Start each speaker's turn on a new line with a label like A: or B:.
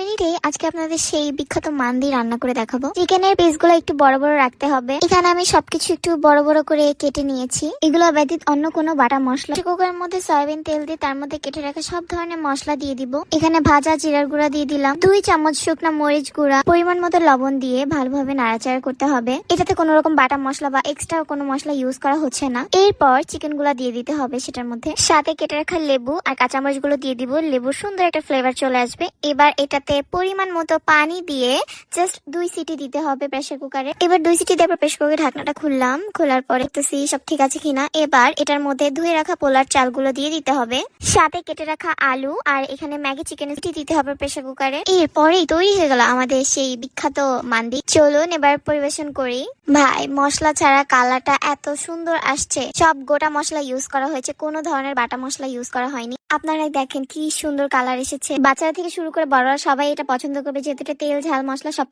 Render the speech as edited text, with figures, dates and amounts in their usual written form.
A: মিনিটে আজকে আপনাদের সেই বিখ্যাত মান্দি রান্না করে দেখাবো। চিকেনের পিসগুলো একটু বড় বড় রাখতে হবে। এখানে আমি সবকিছু একটু বড় বড় করে কেটে নিয়েছি। এগুলো ব্যতীত অন্য কোনো বাটা মশলা কুকারের মধ্যে সয়াবিন তেল দিয়ে তার মধ্যে কেটে রাখা সব ধরনের মশলা দিয়ে দিব। এখানে ভাজা জিরার গুঁড়া দিয়ে দিলাম, 2 চামচ শুকনা মরিচ গুঁড়া, পরিমাণ মতো লবণ দিয়ে ভালোভাবে নাড়াচাড়া করতে হবে। এটাতে কোনো রকম বাটা মশলা বা এক্সট্রা কোনো মশলা ইউজ করা হচ্ছে না। এরপর চিকেন গুলা দিয়ে দিতে হবে সেটার মধ্যে, সাথে কেটে রাখা লেবু আর কাঁচামরিচ গুলো দিয়ে দিব। লেবুর সুন্দর একটা ফ্লেভার চলে আসবে। এবার এটাতে পরিমাণ মতো পানি দিয়ে জাস্ট 2 সিটি দিতে হবে প্রেসার কুকারে। এবার 2 সিটি দেওয়ার পর প্রেসার কুকারের ঢাকনাটা খুললাম, খোলার পর দেখতেছি সব ঠিক আছে কিনা। এবার এটার মধ্যে ধুয়ে রাখা পোলার চালগুলো দিয়ে দিতে হবে, সাথে কেটে রাখা আলু আর এখানে ম্যাগি চিকেন দিতে হবে প্রেসার কুকারে। এরপরেই তৈরি হয়ে গেল আমাদের সেই বিখ্যাত মান্দি। চলুন এবার পরিবেশন করি। ভাই, মশলা ছাড়া কালারটা এত সুন্দর আসছে। সব গোটা মশলা ইউজ করা হয়েছে, কোনো ধরনের বাটা মশলা ইউজ করা হয়নি। আপনারা দেখেন কি সুন্দর কালার এসেছে। বাচ্চারা থেকে শুরু করে বড়রা সবাই এটা পছন্দ করবে, যেহেতু এটা তেল ঝাল মশলা সব